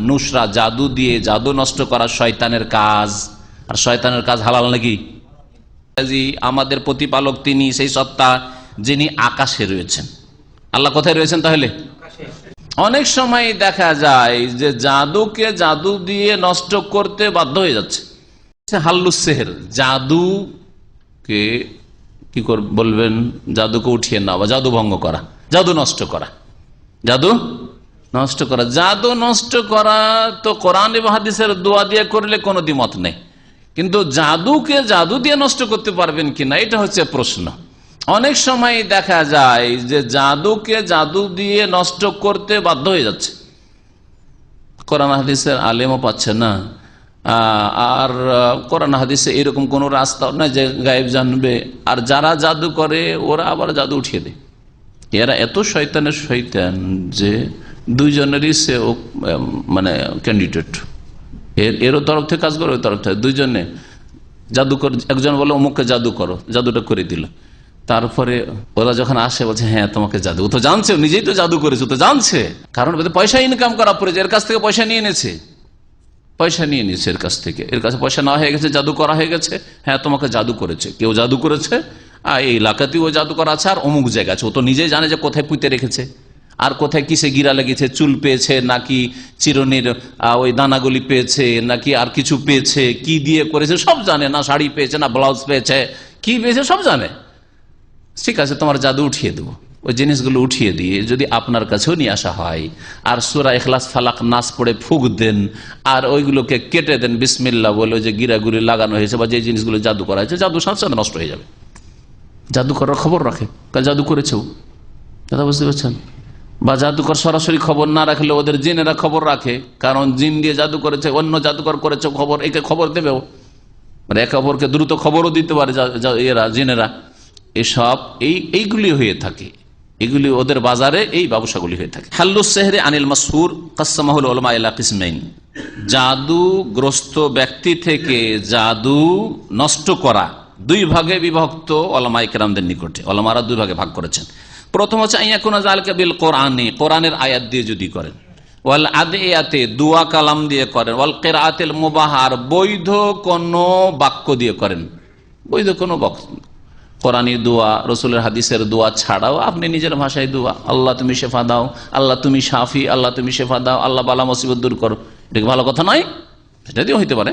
নুসরা, জাদু দিয়ে জাদু নষ্ট করা শয়তানের কাজ। আর শয়তানের কাজ হালাল নাকি? আমাদের প্রতিপালক তিনি সেই সত্তা যিনি আকাশে রয়েছেন। আল্লাহ কোথায় রয়েছেন তাহলে? অনেক সময় দেখা যায় যে জাদুকে জাদু দিয়ে নষ্ট করতে বাধ্য হয়ে যাচ্ছে। হাল্লুস সেহের, জাদুকে কি বলবেন, জাদুকে উঠিয়ে নেওয়া বা জাদু ভঙ্গ করা, জাদু নষ্ট করা। জাদু নষ্ট করা, জাদু নষ্ট করা তো কোরআন এবং হাদিসের দোয়া দিয়ে করলে কোনো দ্বিমত নেই, কিন্তু জাদুকে জাদু দিয়ে নষ্ট করতে পারবেন কিনা এটা হচ্ছে প্রশ্ন। অনেক সময় দেখা যায় যে জাদুকে জাদু দিয়ে নষ্ট করতে বাধ্য হয়ে যাচ্ছে, কোরআন হাদিসের আলেমও পাচ্ছে না, আর কোরআন হাদিসে এরকম কোন রাস্তা না যে গায়েব জানবে, আর যারা জাদু করে ওরা আবার জাদু উঠিয়ে দেয়। এরা এত শয়তানের শয়তান যে দুইজনেরই সে মানে ক্যান্ডিডেট, এরও তরফ থেকে কাজ করে, ওই তরফ থেকে দুইজনে জাদু করে। একজন বলে অমুককে জাদু করো, জাদুটা করে দিল। তারপরে ওরা যখন আসে বলছে হ্যাঁ তোমাকে জাদু, ও তো জানছে, নিজেই তো জাদু করেছে, তো জানছে, কারণ পয়সা ইনকাম করা পড়েছে, এর কাছ থেকে পয়সা নিয়ে এনেছে, পয়সা নিয়ে নিয়েছে এর কাছ থেকে, এর কাছে পয়সা নেওয়া হয়ে গেছে, জাদু করা হয়ে গেছে। হ্যাঁ তোমাকে জাদু করেছে, কেউ জাদু করেছে, এই এলাকাতেও জাদু করা আছে, আর অমুক জায়গা আছে। ও তো নিজেই জানে যে কোথায় পুঁতে রেখেছে, আর কোথায় কিসে গিরা লেগেছে, চুল পেয়েছে নাকি চিরুনির ওই দানাগুলি পেয়েছে নাকি আর কিছু পেয়েছে, কি দিয়ে করেছে সব জানে, না শাড়ি পেয়েছে না ব্লাউজ পেয়েছে, কি পেয়েছে সব জানে। ঠিক আছে, তোমার জাদু উঠিয়ে দেবো। ওই জিনিসগুলো উঠিয়ে দিয়ে যদি আপনার কাছেও নিয়ে আসা হয়, আর সূরা ইখলাস ফালাক নাস পড়ে ফুঁক দেন, আর ওইগুলোকে কেটে দেন বিসমিল্লাহ বলে, যে গিরাগুলি লাগানো হয়েছে বা যে জিনিসগুলো জাদু করা হয়েছে, জাদু সাথে সাথে নষ্ট হয়ে যাবে। জাদু করার খবর রাখে, কাল জাদু করেছেও, কথা বুঝতে পারছেন? বা জাদুকর সরাসরি খবর না রাখলে ওদের জিনেরা খবর রাখে, কারণ জিন দিয়ে জাদু করেছে, অন্য জাদুকর করেছে, খবর একে খবর দেবেও, মানে একে অপরকে দ্রুত খবরও দিতে পারে এরা, জিনেরা। এসব এইগুলি হয়ে থাকে, এগুলি ওদের বাজারে এই ব্যবসাগুলি হয়ে থাকে। হাল্লুস সেহরে আনিল মাসহুর কাসসামাহুল উলামা ইলা কিসমাইন, জাদুগ্রস্ত ব্যক্তি থেকে জাদু নষ্ট করা দুই ভাগে বিভক্ত ওলামায়ে কেরামদের নিকটে। ওলামারা দুই ভাগে ভাগ করেছেন। প্রথম হচ্ছে আইয়াকুনা যালিকা বিল কোরআনি, কোরআনের আয়াত দিয়ে যদি করেন, ওয়াল আদিয়াতে দুয়া কালাম দিয়ে করেন, ওয়াল কিরাআতিল মুবাহার বৈধ কোন বাক্য দিয়ে করেন, বৈধ কোন বাক্য, কোরআনী দোয়া, রসুলের হাদিসের দোয়া ছাড়াও আপনি নিজের ভাষায় দোয়া, আল্লাহ তুমি শেফা দাও, আল্লাহ তুমি শাফি, আল্লাহ তুমি শেফা দাও, আল্লাহ বালা মুসিবত দূর করো, এটা ভালো কথা নয়? সেটা দিয়ে হইতে পারে।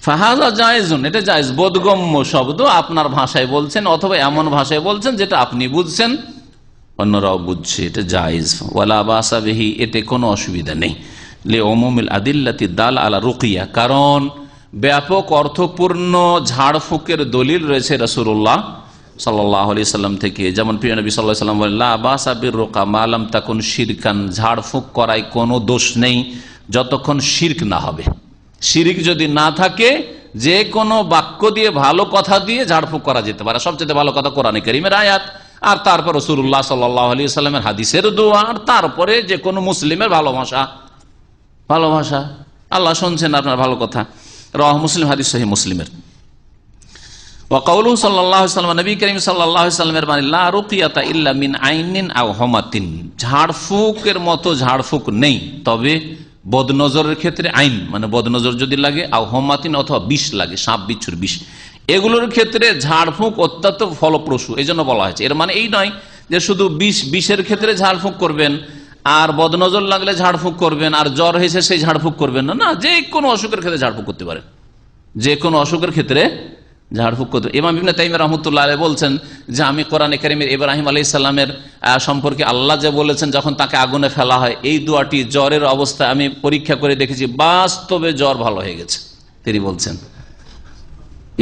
ফাহাজা জায়েজুন, এটা জায়েজ, বোধগম্য শব্দ আপনার ভাষায় বলছেন অথবা এমন ভাষায় বলছেন যেটা আপনি বুঝছেন, অন্যরাও বুঝছে, এটা জায়েজ। ওয়ালা বাসা বিহি, এতে কোনো অসুবিধা নেই। লি উমুমিল আদিল্লাতি দাল আলা রুকিয়া, কারণ ব্যাপক অর্থপূর্ণ ঝাড়ফুঁকের দলিল রয়েছে রাসূলুল্লাহ সাল্লাল্লাহু আলাইহি সাল্লাম থেকে। যেমন প্রিয় নবী সাল্লাল্লাহু আলাইহি সাল্লাম বলেন, লা বাসা বির রুকা মা লাম তাকুন শিরকান, ঝাড়ফুঁক করায় কোনো দোষ নেই যতক্ষণ শিরক না হবে। শিরক যদি না থাকে, যে কোনো বাক্য দিয়ে, ভালো কথা দিয়ে ঝাড়ফুঁক করা যেতে পারে। সবচেয়ে ভালো কথা কোরআনে কারীমের আয়াত, আর তারপর রাসূলুল্লাহ সাল্লাল্লাহু আলাইহি সাল্লামের হাদিসের দোয়া, আর তারপরে যে কোনো মুসলিমের ভালোবাসা। ভালোবাসা, আল্লাহ শুনছেন আপনার ভালো কথা। রাওয়াহ মুসলিম, হাদিস সহিহ মুসলিমের। ওয়া কাউলুহু সাল্লাল্লাহু আলাইহি ওয়াসাল্লাম, নবী করিম সাল্লাল্লাহু আলাইহি ওয়াসাল্লামের বাণী, লা রুকিয়াতা ইল্লা মিন আইনিন আও হুমাতিন, ঝাড়ফুঁকের মতো ঝাড়ফুঁক নেই, তবে বদনজরের ক্ষেত্রে আইন মানে বদনজর যদি লাগে, আও হুমাতিন অথবা বিষ লাগে, সাপ বিচ্ছুর বিষ, এগুলোর ক্ষেত্রে ঝাড়ফুঁক অত্যন্ত ফলপ্রসূ, এই জন্য বলা হয়েছে। এর মানে এই নয় যে শুধু বিষের ক্ষেত্রে ঝাড়ফুঁক করবেন, আর বদনজর লাগলে ঝাড়ফুঁক করবেন, আর জ্বর হয়েছে সেই ঝাড়ফুঁক করবেন না। না, যে কোনো অসুখের ক্ষেত্রে ঝাড়ফুঁক করতে পারেন, যে কোনো অসুখের ক্ষেত্রে ঝাড়ফুঁক করতে। ইমাম ইবনে তাইমিয়া রাহমাতুল্লাহ আলাইহি বলছেন যে আমি কোরআনে কারীমের ইব্রাহিম আলাইহিস সালামের সম্পর্কে আল্লাহ যে বলেছেন যখন তাকে আগুনে ফেলা হয়, এই দোয়াটি জ্বরের অবস্থায় আমি পরীক্ষা করে দেখেছি, বাস্তবে জ্বর ভালো হয়ে গেছে। তিনি বলছেন,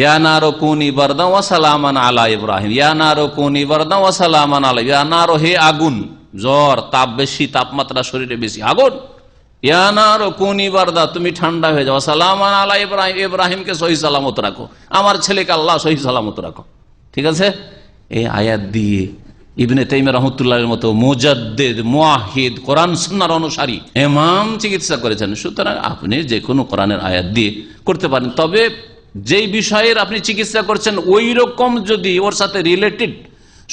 ইয়া নারু কুনি বারদান ওয়া সালামান আলা ইব্রাহিম, ইয়া নারু কুনি বারদান ওয়া সালামান আলা, ইয়া নারু, হে আগুন, জ্বর, তাপ বেশি, তাপমাত্রা শরীরে বেশি, আগুন, ইয়া নারু কুনি বারদা, তুমি ঠান্ডা হয়ে যাও, সালামান আলা ইব্রাহিম, ইব্রাহিমকে সহি সালামত রাখো, আমার ছেলেকে আল্লাহ সহি সালামত রাখো। ঠিক আছে, এই আয়াত দিয়ে ইবনে তাইমিয়া রাহমাতুল্লাহর মতো মুজাদ্দিদ, মুওয়াহিদ, কোরআন সুন্নাহর অনুসারী ইমাম চিকিৎসা করেছেন। সুতরাং আপনি যে কোনো কোরআনের আয়াত দিয়ে করতে পারেন, তবে যেই বিষয়ের আপনি চিকিৎসা করছেন ওই রকম যদি ওর সাথে রিলেটেড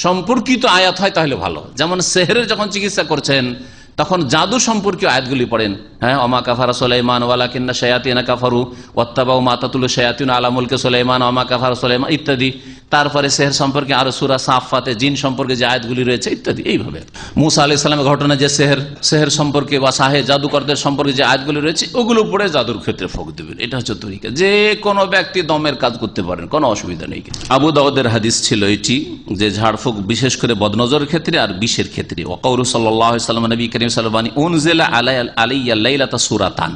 সম্পর্কিত আয়াত হয় তাহলে ভালো। যেমন সেহরের যখন চিকিৎসা করছেন তখন জাদু সম্পর্কে আয়াতগুলি পড়েন। হ্যাঁ, ওমা কাফারা সুলাইমান ওয়ালাকিন্না শায়াতিনা কাফারু ওয়াত্তাবাউ মা তাতুলু শায়াতিন আলা মুলকি সুলাইমান ওমা কাফারা সুলাইমান ইত্যাদি। তারপরে সেহর সম্পর্কে আরো সূরা সাফফাতে জিন সম্পর্কে যে আয়াতগুলি রয়েছে ইত্যাদি। এইভাবে মুসা আলাইহিস সালামের ঘটনা, যে সেহর সম্পর্কে বা সাহে জাদুকরদের সম্পর্কে যে আয়াতগুলি রয়েছে ওগুলো পড়ে জাদুর ক্ষেত্রে ফোক দেবেন। এটা হচ্ছে তরিকা। যে কোনো ব্যক্তি দমের কাজ করতে পারেন, কোনো অসুবিধা নেই। আবু দাউদের হাদিস ছিল এটি, যে ঝাড়ফুঁক বিশেষ করে বদনজরের ক্ষেত্রে আর বিষের ক্ষেত্রে। ওয়াকাউলু সাল্লাল্লাহু আলাইহি ওয়াসাল্লাম, নবী করিম সাল্লাল্লাহু আলাইহি ওয়াসাল্লাম, উনজিলা আলাইয়া লাইলাতা সূরাতান,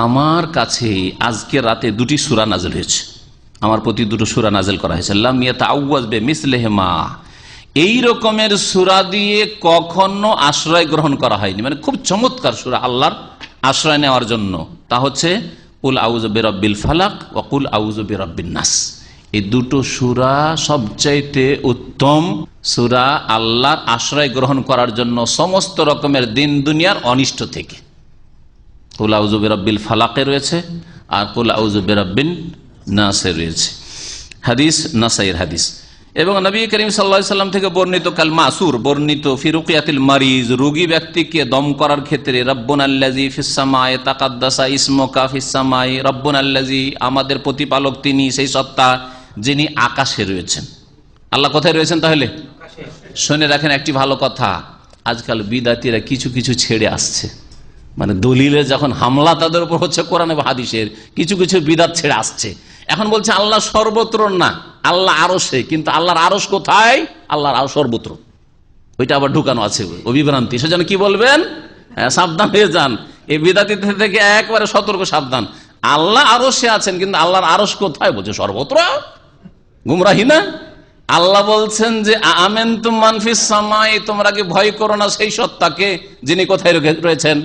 আমার কাছে আজকে রাতে দুটি সূরা নাযিল হয়েছে, আমার প্রতি দুটো সূরা নাযিল করা হয়েছে। লাম ইয়াতাআওয়াজ বিমিসলিহিমা, এই রকমের সূরা দিয়ে কখনো আশ্রয় গ্রহণ করা হয়নি। মানে খুব চমৎকার সূরা আল্লাহর আশ্রয় নেওয়ার জন্য। তা হচ্ছে কুল আউযু বিরাব্বিল ফালাক ওয়া কুল আউযু বিরাব্বিন নাস। এই দুটো সূরা সবচাইতে উত্তম সূরা আল্লাহর আশ্রয় গ্রহণ করার জন্য সমস্ত রকমের দিন দুনিয়ার অনিষ্ট থেকে। কুল আউযু বিরাব্বিল ফালাকে রয়েছে আর কুল আউযু বিরাব্বিন নাসে রয়েছে। হাদিস নাসাইর হাদিস। এবং নবী করিম সাল্লাল্লাহু আলাইহি ওয়াসাল্লাম থেকে বর্ণিত কাল মাসুর বর্ণিত ফি রুকিয়াতিল মারিজ, রোগী ব্যক্তিকে দম করার ক্ষেত্রে রব্বুনাল্লাযী ফিস সামায়ে তাকাদ্দাসা ইসমুকা ফিস সামায়ে, রব্বুনাল্লাযী আমাদের প্রতিপালক তিনি, সেই সত্তা যিনি আকাশে রয়েছেন। আল্লাহ কোথায় রয়েছেন তাহলে? শুনে রাখেন একটি ভালো কথা, আজকাল বিদাতীরা কিছু কিছু ছেড়ে আসছে, মানে দলিলের যখন হামলা তাদের উপর হচ্ছে কোরআন এবং হাদিসের, কিছু কিছু বিদাত ছেড়ে আসছে। এখন বলছে আল্লাহ সর্বত্র না, আল্লাহ আরশে, কিন্তু আল্লাহর আরশ কোথায়? আল্লাহর আরশ সর্বত্র। ওইটা আবার ঢুকানো আছে অবিভ্রান্তি। সেজন্য কি বলবেন? সাবধান হয়ে যান, এই বিদাতি থেকে একবারে সতর্ক সাবধান। আল্লাহ আরশে আছেন, কিন্তু আল্লাহর আরশ কোথায়? বলছে সর্বত্র। গুমরাহি না? আল্লাহ বলছেন যে আমেনতুম মান ফিস সামাই, তোমরা কি ভয় করো না সেই সত্তাকে যিনি কোথায় রয়েছেন?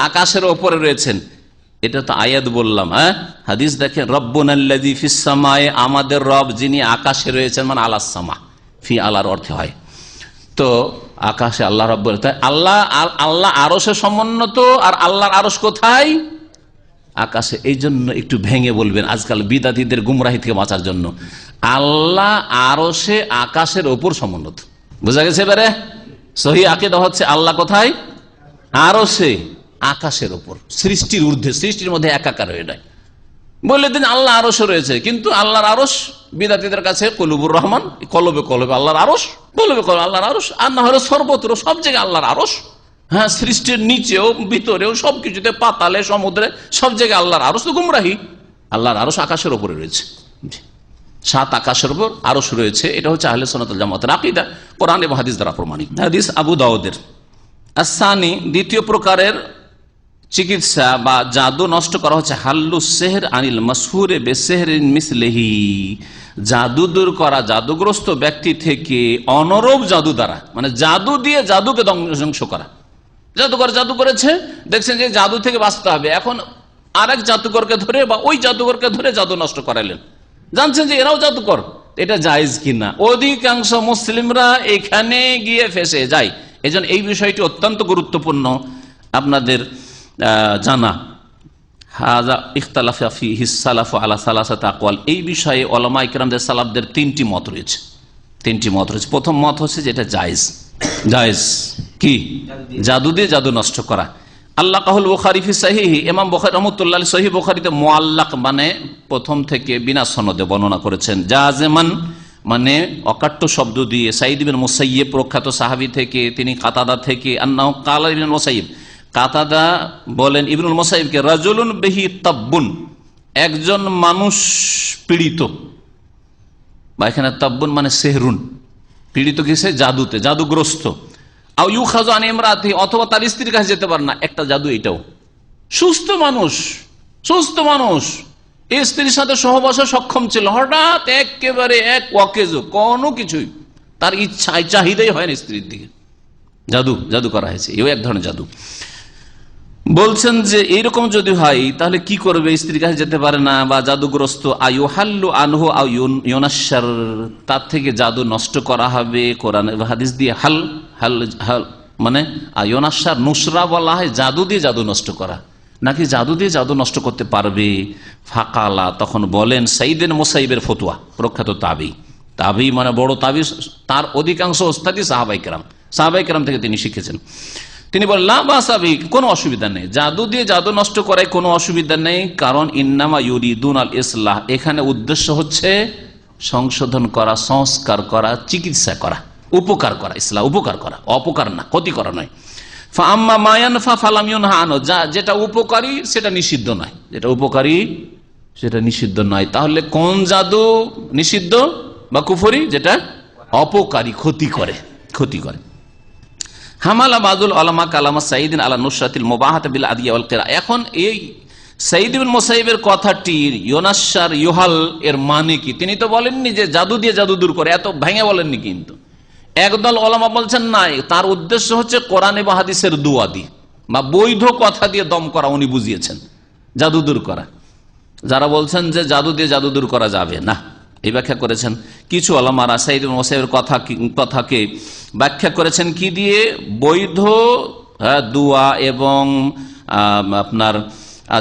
আকাশের ওপরে রয়েছেন। এটা তো আয়াত বললাম। হ্যাঁ, হাদিস দেখেন, রব্বুনাল্লাযী ফিস সামায়ে, আমাদের রব যিনি আকাশে রয়েছেন, মানে আলাস সামা, ফি আলার অর্থে হয় তো আকাশে আল্লাহ রব। আল্লাহ আরশে সমুন্নত, আর আল্লাহর আরশ কোথায়? আকাশে। এই জন্য একটু ভেঙে বলবেন আজকাল বিদাতীদের গুমরাহি থেকে বাঁচার জন্য, আল্লাহ আরশে আকাশের ওপর সমুন্নত। বুঝা গেছে এবারে? সহি আকীদা হচ্ছে আল্লাহ কোথায়? আরশে, আকাশের ওপর, সৃষ্টির ঊর্ধ্বে, সৃষ্টির মধ্যে একাকার হয়ে যায়। বলে দিন আল্লাহ আরশে রয়েছে, কিন্তু আল্লাহর আরশ বিদাতীদের কাছে কলুবুর রহমান, কলবে কলবে আল্লাহর আরশ, কলবে কলবে আল্লাহর আরশ, আর না হলে সর্বত্র, সব জায়গায় আল্লাহর আরশ। হ্যাঁ, সৃষ্টির নিচেও ভিতরেও সবকিছুতে, পাতালে সমুদ্রে, সব জায়গায় আল্লাহর আরশ। তো গুমরাহি। আল্লাহর আরশ আকাশের উপরে রয়েছে, 7 আকাশের উপর আরশ রয়েছে। এটা হচ্ছে আহলে সুন্নাত ওয়াল জামাতের আকীদা, কোরআন এবং হাদিস দ্বারা প্রমাণিত। হাদিস আবু দাউদের। আসানি, দ্বিতীয় প্রকারের চিকিৎসা বা জাদু নষ্ট করা হচ্ছে হাল্লু সেহর আনিল মাসহুরে বেসেহরিন মিসলিহি, জাদু দূর করা জাদুগ্রস্ত ব্যক্তি থেকে অনরূপ জাদু দ্বারা, মানে জাদু দিয়ে জাদুকে ধ্বংস করা। জাদুকর জাদু করেছে, দেখছেন যে জাদু থেকে বাঁচতে হবে, এখন আরেক জাদুকরকে ধরে বা ওই জাদুকরকে ধরে জাদু নষ্ট করাইলেন, জানছেন যে এরাও জাদুকর। এটা জায়েজ কিনা? অধিকাংশ মুসলিমরা এখানে গিয়ে ফেসে যায়। এজন্য এই বিষয়টি অত্যন্ত গুরুত্বপূর্ণ আপনাদের জানা। হাযা ইখতালাফা ফীহি সালাফু আলা সালাসাতি আকওয়াল, এই বিষয়ে উলামায়ে কেরামদের সালাফদের 3টি মত রয়েছে। 3টি মত রয়েছে। প্রথম মত হচ্ছে যে এটা জায়েজ। জায়েজ কি? জাদু দিয়ে জাদু নষ্ট করা। আল্লাহ কাহুল বুখারী ফি সাহিহি, ইমাম বুখারী রাহমাতুল্লাহ আলাইহি সহিহ বুখারীতে মুআল্লাক মানে প্রথম থেকে বিনা সনদে বর্ণনা করেছেন। জাযমান মানে অকাট্য শব্দ দিয়ে, সাঈদ ইবনে মুসাইয়্যিব প্রখ্যাত সাহাবী থেকে, তিনি কাতাদা থেকে, আন্নাহু ক্বালা ইবনে মুসাইয়্যিব, কাতাদা বলেন ইবনুল মুসাইয়্যিবকে, রাজুলুন বিহি তাব্বুন, একজন মানুষ পীড়িত, বা এখানে তাব্বুন মানে সেহরুন, পীড়িত কিসে? জাদুতে, জাদুগ্রস্ত। আও ইউখাযু আন ইমরাতি, অথবা তার স্ত্রীর কাছে যেতে পারে না। একটা জাদু এটাও। সুস্থ মানুষ, সুস্থ মানুষ, স্ত্রীর সাথে সহবাসে সক্ষম ছিল, হঠাৎ একেবারে এক ওয়াকেজো, কোনো কিছুই তার ইচ্ছায় চাহিদাই হয় না স্ত্রীর দিকে, জাদু জাদু করা হয়েছে। এও এক ধরনের জাদু। বলছেন যে এইরকম যদি হয় তাহলে কি করবে? স্ত্রীর কাছে যেতে পারে না বা জাদুগ্রস্ত। আইয়ুহাল্লু আনহু আও ইউনাশশার, তার থেকে জাদু নষ্ট করা হবে। কোরআন এবং হাদিস দিয়ে হাল হাল হাল মানে ইউনাশশার, নুসরা বলা হয় জাদু দিয়ে জাদু নষ্ট করা, নাকি জাদু দিয়ে জাদু নষ্ট করতে পারবে? ফাকালা, তখন বলেন সাঈদ ইবনে মুসাইয়্যিবের ফতোয়া, প্রখ্যাত তাবী, তাবী মানে বড় তাবী, তার অধিকাংশ ওস্তাদই সাহাবায়ে কেরাম, সাহাবায়ে কেরাম থেকে তিনি শিখেছেন। তিনি বললেন লা বাসা বিহি, কোনো অসুবিধা নেই, জাদু দিয়ে জাদু নষ্ট করায় কোনো অসুবিধা নেই, কারণ ইন্নামা ইউরিদুন আল ইসলাহ, এখানে উদ্দেশ্য হচ্ছে সংশোধন করা, সংস্কার করা, চিকিৎসা করা, উপকার করা, ইসলাহ উপকার করা, অপকার না, ক্ষতি করা নয়। ফাআম্মা মা ইয়ানফা ফালাম ইউনহা আনহু, যেটা উপকারী সেটা নিষিদ্ধ নয়, যেটা উপকারী সেটা নিষিদ্ধ নয়। তাহলে কোন জাদু নিষিদ্ধ বা কুফরি? যেটা অপকারী, ক্ষতি করে, ক্ষতি করে। হামালা বাযুল উলামা কালামা সাইয়্যিদিন আলা নুসরাতিল মুবাহাত বিল আদিয়া ওয়াল কিরা। এখন এই সাইয়্যিদ ইবনে মুসাইয়্যিবের কথাটি ইউনাশার ইউহাল এর মানে কি? তিনি তো বলেননি যে জাদু দিয়ে জাদু দূর করে, এত ভেঙে বলেননি। কিন্তু একদল ওলামা বলছেন না, তার উদ্দেশ্য হচ্ছে কোরআন এবং হাদিসের দুয়া দিয়ে বা বৈধ কথা দিয়ে দম করা উনি বুঝিয়েছেন, জাদু দূর করা। যারা বলছেন যে জাদু দিয়ে জাদু দূর করা যাবে না, এই ব্যাখ্যা করেছেন কিছু ওলামারা সাইয়্যিদ ইবনে মুসাইয়্যিবের কথাকে ব্যাখ্যা করেছেন কি দিয়ে? বৈধ দুয়া এবং আপনার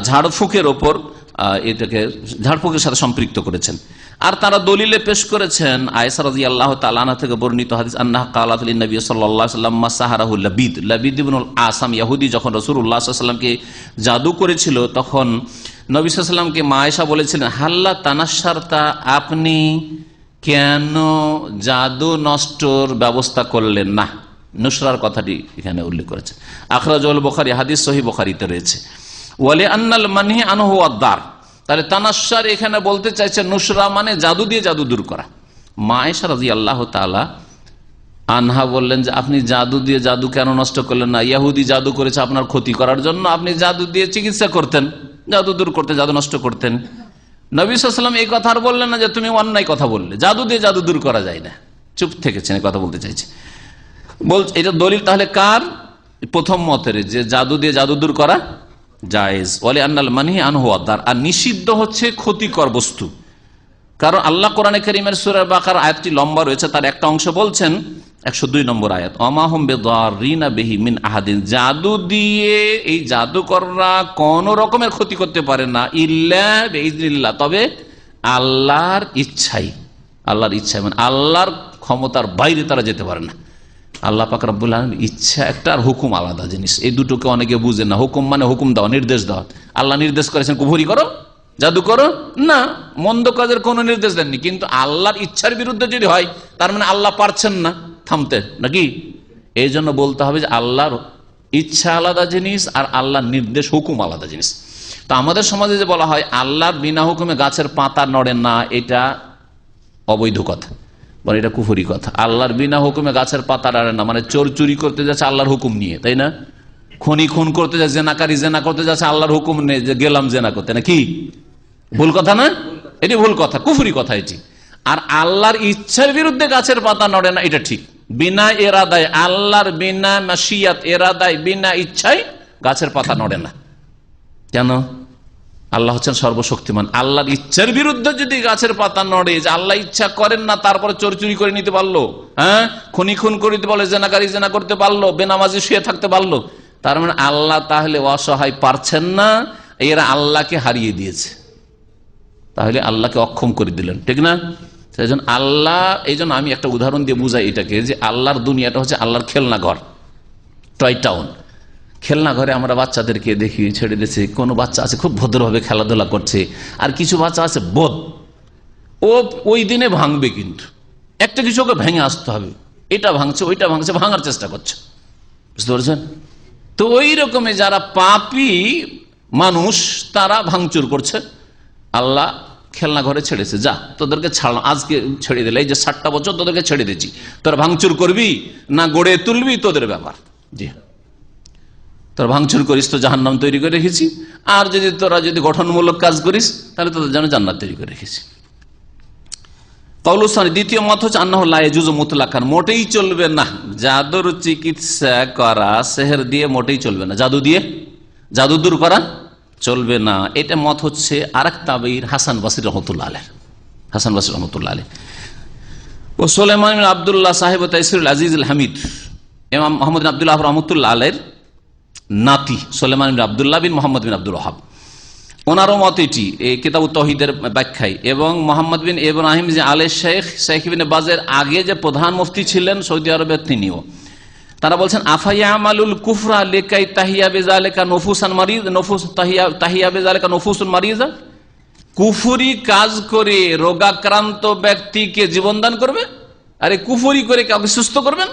ঝাড়ফুঁকের ওপর, এটাকে ঝাড়ফুঁকের সাথে সম্পৃক্ত করেছেন। আর তারা দলিলে পেশ করেছেন আয়েশা রাদিয়াল্লাহু তাআলা আনহা থেকে বর্ণিত হাদিস, আন্নাহা ক্বালাত লিন নবী সাল্লাল্লাহু আলাইহি ওয়াসাল্লাম মাসাহারাহু লাবিদ, লাবিদ ইবনুল আসাম ইহুদি যখন রাসূলুল্লাহ সাল্লাল্লাহু আলাইহি ওয়াসাল্লামকে জাদু করেছিল, তখন নবী সাল্লাল্লাহু আলাইহি ওয়াসাল্লামকে মা আয়েশা বলেছিলেন, হাল্লা তানাশশারতা, আপনি কেন জাদু নষ্টর ব্যবস্থা করলেন না? নুসরার কথাটি এখানে উল্লেখ করেছে। আখরাজাহুল বুখারী, হাদিস সহিহ বুখারীতে রয়েছে। ওয়ালি আন্নাল মানহি আনহু ওয়াদ-দার, তাহলে তানাশশার এখানে বলতে চাইছে নুসরা মানে জাদু দিয়ে জাদু দূর করা। মা আয়েশা রাদিয়াল্লাহু তাআলা আনহা বললেন যে আপনি জাদু দিয়ে জাদু কেন নষ্ট করলেন না? ইহুদি জাদু করেছে আপনার ক্ষতি করার জন্য, আপনি জাদু দিয়ে চিকিৎসা করতেন, জাদু দূর করতেন, জাদু নষ্ট করতেন। নবী সাল্লাল্লাহু আলাইহি ওয়াসাল্লাম এই কথা আর বললেন না যে তুমি অন্যায় কথা বললে, জাদু দিয়ে জাদু দূর করা যায় না, চুপ থেকেছেন, কথা বলতে চাইছে। এটা দলিল তাহলে কার? প্রথম মতের, যে জাদু দিয়ে জাদু দূর করা জায়েজ। ওয়ালি আন্নাল মানহি আনহু ওয়াদ-দার, আর নিষিদ্ধ হচ্ছে ক্ষতিকর বস্তু। কারণ আল্লাহ কোরআনে কারীমের সূরা বাকারা আয়াতটি লম্বা রয়েছে, তার একটা অংশ বলছেন 102 নম্বর আয়াত, ওমা হুম বিদাররিনা বিহি মিন আহাদিন, জাদু দিয়ে এই জাদুকররা কোন রকমের ক্ষতি করতে পারে না, ইল্লা বিইজনিল্লাহ, তবে আল্লাহর ইচ্ছাই, আল্লাহর ইচ্ছাই, মানে আল্লাহর ক্ষমতার বাইরে তারা যেতে পারে না। আল্লাহ পাক রব্বুল আলামিন ইচ্ছা একটা আর হুকুম আলাদা জিনিস, এই দুটোকে অনেকে বুঝেন না। হুকুম মানে হুকুম দেওয়া, নির্দেশ দেওয়া। আল্লাহ নির্দেশ করেছেন কুফরি করো, জাদু করো না, মন্দ কাজের কোনো নির্দেশ দেননি। কিন্তু আল্লাহর ইচ্ছার বিরুদ্ধে যদি হয়, তার মানে আল্লাহ পারছেন না থামতে, নাকি? এই জন্য বলতে হবে যে আল্লাহর ইচ্ছা আলাদা জিনিস আর আল্লাহর নির্দেশ হুকুম আলাদা জিনিস। তো আমাদের সমাজে যে বলা হয় আল্লাহর বিনা হুকুমে গাছের পাতা নড়ে না, এটা অবৈধ কথা, বলে এটা কুফরি কথা। আল্লাহর বিনা হুকুমে গাছের পাতা নাড়ে না, মানে চোর চুরি করতে যাচ্ছে আল্লাহর হুকুম নিয়ে, তাই না? খুনি খুন করতে যাচ্ছে, জেনাকারী জেনা করতে যাচ্ছে আল্লাহর হুকুম নেই যে গেলাম জেনা করতে, না কি? ভুল কথা না? এটি ভুল কথা, কুফরি কথা এটি। আর আল্লাহর ইচ্ছার বিরুদ্ধে গাছের পাতা নড়ে না, এটা ঠিক। বিনা এরাদায়, আল্লাহর বিনা মাশিয়াত, এরাদায়, বিনা ইচ্ছায় গাছের পাতা নড়ে না। কেন? আল্লাহ হচ্ছেন সর্বশক্তিমান। আল্লাহর ইচ্ছার বিরুদ্ধে যদি গাছের পাতা নড়ে, যে আল্লাহ ইচ্ছা করেন না তারপরে চোর চুরি করে নিতে পারলো, হ্যাঁ, খুনি খুন করে দিতে পারলো, জেনাকারী জেনা করতে পারলো, বেনামাজি শুয়ে থাকতে পারলো, তার মানে আল্লাহ তাহলে অসহায়, পারছেন না, এরা আল্লাহকে হারিয়ে দিয়েছে, তাহলে আল্লাহকে অক্ষম করে দিলেন, ঠিক না? সেই জন্য আল্লাহ, এই জন্য আমি একটা উদাহরণ দিয়ে বুঝাই এটাকে, যে আল্লাহর দুনিয়াটা হচ্ছে আল্লাহর খেলনা ঘর, টয় টাউন। খেলনা ঘরে আমরা বাচ্চাদেরকে দেখি ছেড়ে দিয়েছে, কোনো বাচ্চা আছে খুব ভদ্রভাবে খেলাধুলা করছে, আর কিছু বাচ্চা আছে বোধ, ও ওই দিনে ভাঙবে, কিন্তু একটা কিছু ওকে ভেঙে আসতে হবে, এটা ভাঙছে ওইটা ভাঙছে, ভাঙার চেষ্টা করছে, বুঝতে পারছেন? তো ওই রকমে যারা পাপী মানুষ তারা ভাঙচুর করছে। আল্লাহ খেলনা ঘরে ছেড়েছে, যা তোদেরকে ছাড়লাম, আজকে ছেড়ে দিলে, এই যে 60টা বছর তোদেরকে ছেড়ে দিচ্ছি, তোরা ভাঙচুর করবি না গড়ে তুলবি তোদের ব্যাপার। জি, তোরা ভাঙচুর করিস তো জাহান্নাম তৈরি করে রেখেছি, আর যদি তোরা যদি গঠনমূলক কাজ করিস তাহলে তোদের জন্য জান্নাত তৈরি করে রেখেছি। কওলুসানি, দ্বিতীয় মত হচ্ছে আন্নাহু লা ইয়াজুজু মুতলাকান, মোটেই চলবে না জাদুর চিকিৎসা করা, সেহের দিয়ে মোটেই চলবে না, জাদু দিয়ে জাদু দূর করা চলবে না। এটা মত হচ্ছে আরেক তাবেঈর হাসান বসরি রহমাতুল্লাহ আলাইহ, হাসান বসরি রহমাতুল্লাহ আলাইহ। ও সুলাইমান বিন আব্দুল্লাহ সাহেব তাইসিরুল আজিজুল হামিদ, ইমাম মুহাম্মদ বিন আব্দুল্লাহ রহমাতুল্লাহ আলাইহির নাতি সুলাইমান বিন আব্দুল্লাহ বিন মুহাম্মদ বিন আব্দুল ওয়াহাব, ওনারও মত এটি এই কিতাবুত তাওহীদের ব্যাখ্যায়। এবং মোহাম্মদ বিন ইব্রাহিম যে আলে শেখ, শেখ ইবনে বাজের আগে যে প্রধান মুফতি ছিলেন সৌদি আরবের, তিনিও। তারা বলছেন আফাইয়া আমালুল কুফরা লেকাই তাহিয়া বেজালেকা নফুসান মারিজ নফুস তাহিয়া বেজালেকা নফুসুন মারিজা, কুফরি কাজ করে রোগাক্রান্ত ব্যক্তিকে জীবন দান করবে? আরে কুফরি করে কাউকে সুস্থ করবেন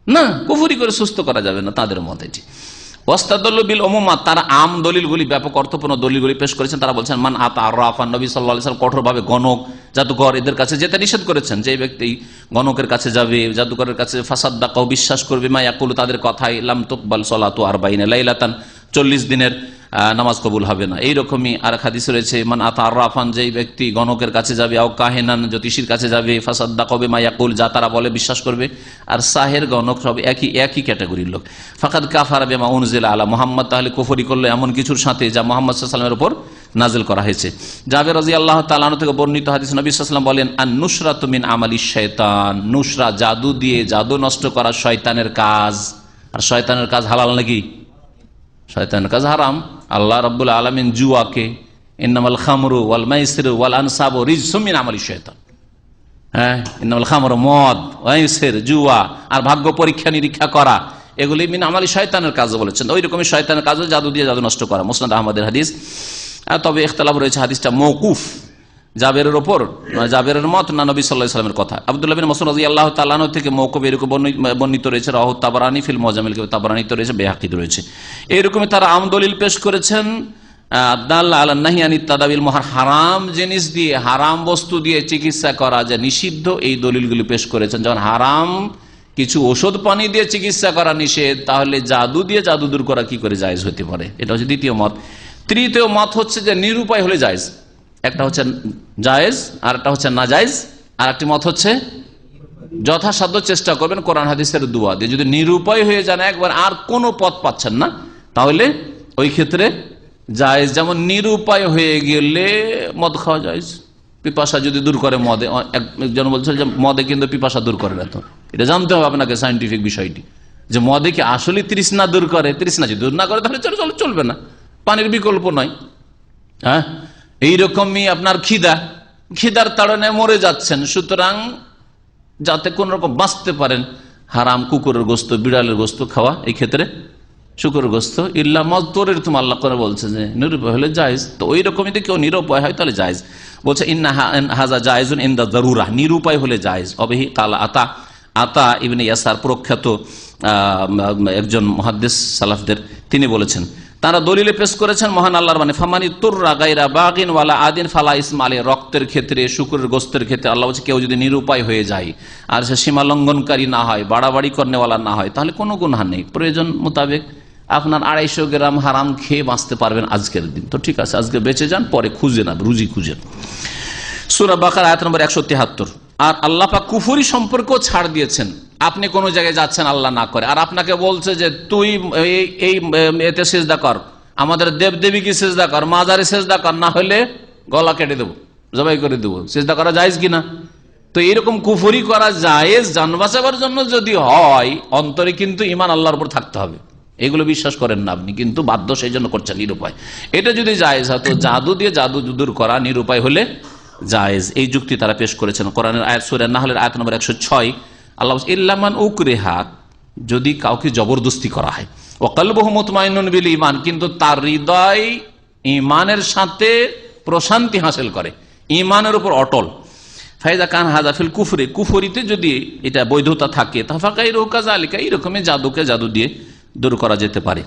না, কুফরি করে সুস্থ করা যাবে না তাদের মতে। এটি ওয়াস্তাদল্লু বিল উমুমাত, তারা আম দলিলগুলি, ব্যাপক অর্থপূর্ণ দলিলগুলি পেশ করেছেন। তারা বলছেন মান আতা আররাফান, নবী সাল্লাল্লাহু আলাইহি ওয়াসাল্লাম কঠোরভাবে গণক জাদুঘর এদের কাছে যেতে নিষেধ করেছেন। যে ব্যক্তি গণকের কাছে যাবে, জাদুঘরের কাছে, ফাসাদ্দাকাহু, বিশ্বাস করবে, মা ইয়াকুলু, তাদের কথাই, লাম তুকবাল সলাতু 40 লাইলাতান, 40 দিনের নামাজ কবুল হবে না। এইরকমই আর এক হাদিস রয়েছে মান আতা আররাফান, যেই ব্যক্তি গণকের কাছে যাবে, আও কাহিনান, জ্যোতিষীর কাছে যাবে, ফাসাদ্দাকাহু বিমা ইয়াকুল, যা তারা বলে বিশ্বাস করবে। আর সাহের গণক সব একই ক্যাটাগরির লোক। ফাকাদ কাফারা বিমা উনজিলা আলা মুহাম্মদ, তাহলে কুফরি করলো এমন কিছুর সাথে যা মুহাম্মদ সাল্লাল্লাহু আলাইহি ওয়াসাল্লামের উপর নাজিল করা হয়েছে। জাবের রাদিয়াল্লাহু তাআলা আনহু থেকে বর্ণিত হাদিস, নবী সাল্লাল্লাহু আলাইহি ওয়াসাল্লাম বলেন আন নুসরাতু মিন আমালিশ শয়তান, নুসরা জাদু দিয়ে জাদু নষ্ট করা শয়তানের কাজ। আর শয়তানের কাজ হালাল নাকি? শয়তানের কাজ হারাম। আল্লাহ রাব্বুল আলামিন জুয়াকে ইন্নামাল খামরু ওয়াল মাইসিরু ওয়াল আনসাবু রিজসুম মিন আমালিশ শয়তান, হ্যাঁ, ইন্নামাল খামরু, মদ, মাইসির, জুয়া আর ভাগ্য পরীক্ষা নিরীক্ষা করা, এগুলি মিন আমালি শয়তানের কাজ বলেছেন। ওই রকমই শয়তানের কাজও জাদু দিয়ে জাদু নষ্ট করা। মুসনাদ আহমদের হাদিস। তবে ইখতিলাফ রয়েছে, হাদিসটা মওকুফ, জাবেরের ওপর, জাবেরের মত না নবী সাল্লাল্লাহু আলাইহি ওয়াসাল্লামের কথা। আব্দুল্লাহ বিন মাসউদ রাদিয়াল্লাহু তাআলা আনহু থেকে মওকুফ এরকম বর্ণিত রয়েছে, রাহু তাবরানী ফিল মুজামিল, তাবরানীতে রয়েছে, বাইহাকিতে রয়েছে। এইরকমই তারা আম দলিল পেশ করেছেন আদাল্লা আলা নাহি আনিত তাদাবিল মুহার, হারাম জিনিস দিয়ে, হারাম বস্তু দিয়ে চিকিৎসা করা যে নিষিদ্ধ, এই দলিলগুলি পেশ করেছেন। যখন হারাম কিছু ওষুধ পানি দিয়ে চিকিৎসা করা নিষেধ, তাহলে জাদু দিয়ে জাদু দূর করা কি করে জায়েজ হতে পারে? এটা হচ্ছে দ্বিতীয় মত। তৃতীয় মত হচ্ছে যে নিরুপায় হলে জায়েজ। একটা হচ্ছে জায়েজ, আর একটা হচ্ছে না জায়েজ। আর একটি মত হচ্ছে যথাসাধ্য চেষ্টা করবেন কোরআন হাদিসের দুয়া দিয়ে। যদি নিরুপায় হয়ে যান, একবার আর কোনো পথ পাচ্ছেন না, তাহলে ওই ক্ষেত্রে জায়েজ। যেমন নিরুপায় হয়ে গেলে মদ খাওয়া জায়েজ, পিপাসা যদি দূর করে মদে। একজন বলছে যে মদে কিন্তু পিপাসা দূর করে না, তো এটা জানতে হবে আপনাকে সায়েন্টিফিক বিষয়টি, যে মদে কি আসলে তৃষ্ণা দূর করে? তৃষ্ণা যদি দূর না করে তাহলে চলবে না, পানির বিকল্প নয়। হ্যাঁ, এইরকমই আপনার খিদার তাড়নায় মরে যাচ্ছেন, সুতরাং যাতে কোন রকম বাঁচতে পারেন, হারাম কুকুরের গোস্ত, বিড়ালের গোস্ত খাওয়া, এই ক্ষেত্রে শুকুরের গোস্ত ইল্লা মজদুরের, তুমি আল্লাহ করে বলছে যে নিরুপায় হলে জায়েজ। তো ওই রকমই যদি কেউ নিরুপায় হয় তাহলে জায়েজ। বলছে ইন্না হাজা জায়েজুন ইনদা যারুরা, নিরুপায় হলে জায়েজ। অবেহি কাল আতা ইবনে ইয়াসার, প্রখ্যাত একজন মুহাদ্দিস সালাফদের, তিনি বলেছেন, তারা দলিলে পেশ করেছেন মহান আল্লাহর মানে ফামানি তুররা গায়রা বাগিন ওয়ালা আদিন ফালা ইসমা আলাইহি, রক্তের ক্ষেত্রে, শুকরের গোস্তের ক্ষেত্রে আল্লাহ বলছে কেউ যদি নিরুপায় হয়ে যায় আর সে সীমা লঙ্ঘনকারী না হয়, বাড়াবাড়ি করনেওয়ালা না হয়, তাহলে কোনো গুনাহ নেই। প্রয়োজন মোতাবেক আপনার 250 গ্রাম হারাম খেয়ে বাঁচতে পারবেন আজকের দিন, তো ঠিক আছে, আজকে বেঁচে যান, পরে খুঁজে না, রুজি খুঁজেন। সূরা বাকারা আয়াত নম্বর 173। আর আল্লাহ পাক কুফরি সম্পর্কেও ছাড় দিয়েছেন। আপনি কোন জায়গায় যাচ্ছেন আল্লাহ না করে, আর আপনাকে বলছে যে তুই এই এতে সেজদা কর, আমাদের দেবদেবীকে সেজদা কর, মাজারে সেজদা কর, না হলে গলা কেটে দেবো, জবাই করে দেবো। সেজদা করা জায়েজ কিনা? তো এরকম কুফরি করা জায়েজ জান বাঁচাবার জন্য যদি হয়, অন্তরে কিন্তু ঈমান আল্লাহর উপর থাকতে হবে। এগুলো বিশ্বাস করেন না আপনি, কিন্তু বাধ্য সেই জন্য করছেন নিরুপায়। এটা যদি জায়েজ হয়, তো জাদু দিয়ে জাদু দূর করা নিরুপায় হলে জায়েজ। এই যুক্তি তারা পেশ করেছেন। কোরআনের আয়াত, সূরা নাহলের আয়াত নম্বর 106, আল্লাহ ইল্লামান উকরিহা, যদি কাউকে জবরদস্তি করা হয়, ওয়া কলবুহু মুতমাইন্নুন বিল ঈমান, কিন্তু তার হৃদয় ঈমানের সাথে প্রশান্তি হাসিল করে, ঈমানের উপর অটল। ফাইদা কান হাযা ফিল কুফরি, কুফরিতে যদি এটা বৈধতা থাকে, তাফাকাইরু কাযালিকা, এইরকমই জাদুকে জাদু দিয়ে দূর করা যেতে পারে।